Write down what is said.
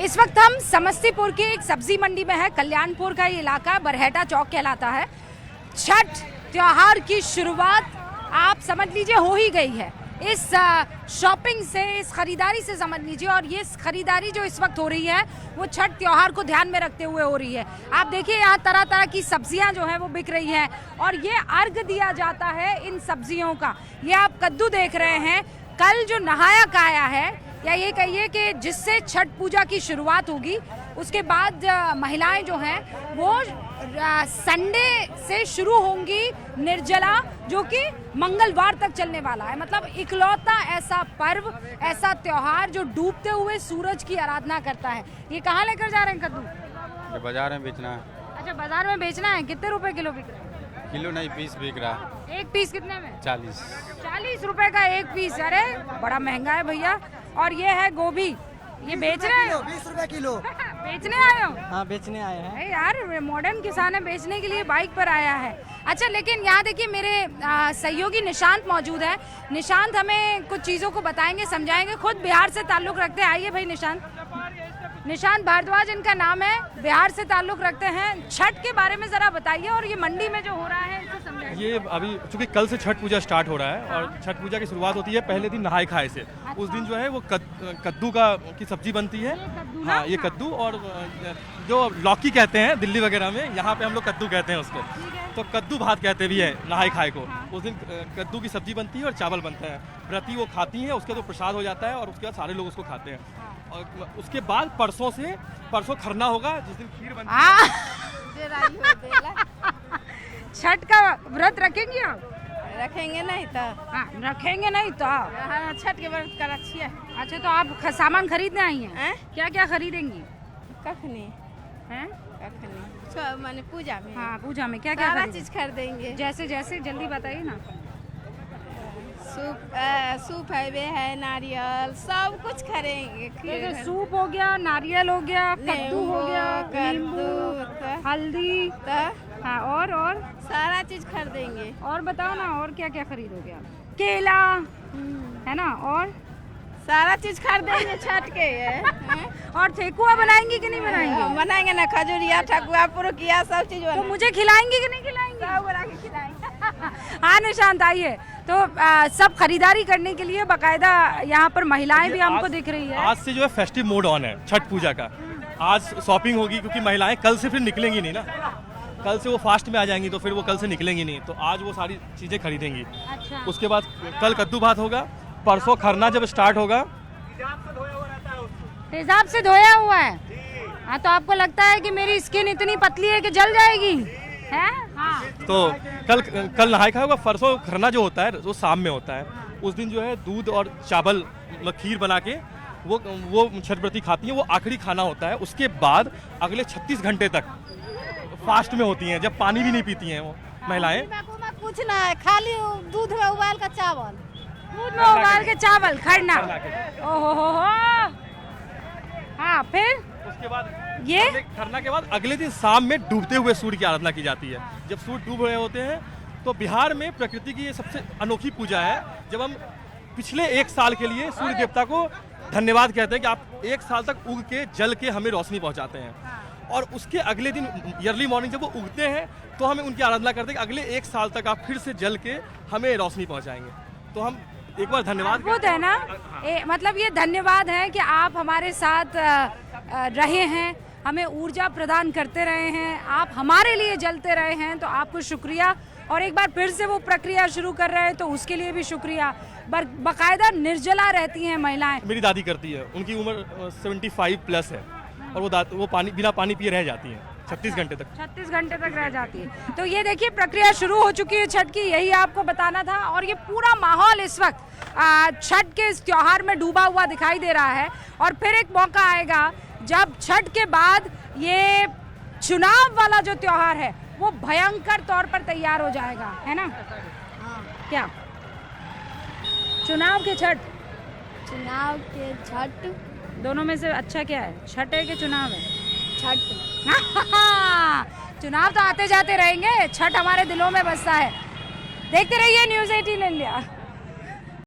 इस वक्त हम समस्तीपुर की एक सब्जी मंडी में है। कल्याणपुर का ये इलाका बरहेटा चौक कहलाता है। छठ त्योहार की शुरुआत आप समझ लीजिए हो ही गई है। इस शॉपिंग से, इस खरीदारी से समझ लीजिए, और ये खरीदारी जो इस वक्त हो रही है वो छठ त्योहार को ध्यान में रखते हुए हो रही है। आप देखिए यहाँ तरह तरह की सब्जियां जो हैं वो बिक रही हैं और ये अर्घ दिया जाता है इन सब्जियों का। ये आप कद्दू देख रहे हैं। कल जो नहाया खाया है, या ये कहिए कि जिससे छठ पूजा की शुरुआत होगी, उसके बाद महिलाएं जो हैं वो संडे से शुरू होंगी निर्जला, जो कि मंगलवार तक चलने वाला है। मतलब इकलौता ऐसा पर्व, ऐसा त्योहार जो डूबते हुए सूरज की आराधना करता है। ये कहाँ लेकर जा रहे हैं कद्दू? बाजार में बेचना है। अच्छा, बाजार में बेचना है। कितने रुपए किलो बिक रहा है? किलो नहीं, पीस बिक रहा। एक पीस कितने में? 40 रुपए का एक पीस। अरे बड़ा महंगा है भैया। और ये है गोभी, ये बेच रहे हैं 20 रुपए किलो। बेचने आए हो? हाँ, बेचने आए हैं। अरे यार, मॉडर्न किसान है, बेचने के लिए बाइक पर आया है। अच्छा, लेकिन यहाँ देखिए मेरे सहयोगी निशांत मौजूद है। निशांत हमें कुछ चीज़ों को बताएंगे, समझाएंगे। खुद बिहार से ताल्लुक रखते हैं। आइए भाई निशांत भारद्वाज इनका नाम है, बिहार से ताल्लुक रखते हैं। छठ के बारे में जरा बताइए, और ये मंडी में जो हो रहा है इसको समझाइए। ये अभी चूंकि कल से छठ पूजा स्टार्ट हो रहा है और छठ पूजा की शुरुआत होती है पहले दिन नहाय खाए से। उस दिन जो है वो कद्दू की सब्जी बनती है। हाँ, ये कद्दू, और जो लौकी कहते हैं दिल्ली वगैरह में, यहाँ पे हम लोग कद्दू कहते हैं उसको। तो कद्दू भात कहते भी है नहाय खाए को। उस दिन कद्दू की सब्जी बनती है और चावल बनता है। व्रती वो खाती हैं, उसके तो प्रसाद हो जाता है और उसके बाद सारे लोग उसको खाते हैं। और उसके बाद परसों खरना होगा, जिस दिन खीर बनती है। छठ का व्रत रखेंगे आप? रखेंगे नहीं तो। हाँ, रखेंगे नहीं तो। हाँ, छठ के व्रत का रखिए। अच्छा, तो आप सामान खरीदने आई हैं? क्या क्या खरीदेंगी? कखनी हैं? कखनी माने पूजा में। हाँ, पूजा में क्या क्या सारा चीज खरीदेंगे। जैसे जैसे जल्दी बताइए ना। सूप है, वे है, नारियल, सब कुछ खरीदेंगे। सूप हो गया, नारियल हो गया, कद्दू हो गया, नींबू, हल्दी, हाँ, और सारा चीज खरीदेंगे। और बताओ ना, और क्या क्या खरीदोगे आप? केला है ना, और सारा चीज खरीदेंगे छठ के। और ठेकुआ बनाएंगी कि नहीं बनाएंगी? बनाएंगे ना, खजूरिया, ठकुआ, पुरुकिया, सब चीज। तो मुझे खिलाएंगी कि नहीं खिलाएंगी? सब बना के खिलाएंगे। हाँ निशांत, आइए। तो सब खरीदारी करने के लिए बाकायदा यहाँ पर महिलाएं भी हमको दिख रही है। आज से जो है फेस्टिव मोड ऑन है छठ पूजा का। आज शॉपिंग होगी, क्योंकि महिलाएं कल से फिर निकलेंगी नहीं ना। कल से वो फास्ट में आ जाएंगी, तो फिर वो कल से निकलेंगी नहीं। तो आज वो सारी चीजें खरीदेंगी। अच्छा। उसके बाद कल कद्दू भात होगा, परसों खरना जब स्टार्ट होगा। तेजाब से धोया हुआ है। हाँ, तो आपको लगता है कि मेरी स्किन इतनी पतली है कि जल जाएगी? है? हाँ। तो कल नहाय खाए होगा। परसों खरना जो होता है वो शाम में होता है। उस दिन जो है दूध और चावल खीर बना के वो छठ व्रती खाती हैं। वो आखिरी खाना होता है। उसके बाद अगले 36 घंटे तक फास्ट में होती हैं, जब पानी भी नहीं पीती हैं वो महिलाएं। कुछ ना है, खाली दूध में उबाल का चावल। दूध में उबाल के चावल, खरना। ओहो। हाँ, फिर उसके बाद ये खरना के बाद अगले दिन शाम में डूबते हुए सूर्य की आराधना की जाती है। जब सूर्य डूब रहे होते हैं, तो बिहार में प्रकृति की ये सबसे अनोखी पूजा है। जब हम पिछले 1 साल के लिए सूर्य देवता को धन्यवाद कहते हैं कि आप 1 साल तक उग के जल के हमें रोशनी पहुंचाते हैं। और उसके अगले दिन अर्ली मॉर्निंग जब वो उगते हैं, तो हमें उनकी आराधना करते हैं कि अगले 1 साल तक आप फिर से जल के हमें रोशनी पहुंचाएंगे। तो हम एक बार धन्यवाद अद्भुत है ना। मतलब ये धन्यवाद है कि आप हमारे साथ रहे हैं, हमें ऊर्जा प्रदान करते रहे हैं, आप हमारे लिए जलते रहे हैं। तो आपको शुक्रिया। और एक बार फिर से वो प्रक्रिया शुरू कर रहे हैं, तो उसके लिए भी शुक्रिया। बाकायदा निर्जला रहती हैं महिलाएं। मेरी दादी करती है, उनकी उम्र 75 प्लस है, और वो बिना पानी पिए रह जाती हैं 36 घंटे तक। 36 घंटे तक रह जाती है। तो ये देखिए प्रक्रिया शुरू हो चुकी है छठ की, यही आपको बताना था। और ये पूरा माहौल इस वक्त छठ के इस त्योहार में डूबा हुआ दिखाई दे रहा है। और फिर एक मौका आएगा जब छठ के बाद ये चुनाव वाला जो त्योहार है वो भयंकर तौर पर तैयार हो जाएगा, है ना? क्या चुनाव के छठ दोनों में से अच्छा क्या है? छठ है कि चुनाव है? छठ। चुनाव तो आते जाते रहेंगे, छठ हमारे दिलों में बसता है। देखते रहिए न्यूज़ 18 इंडिया।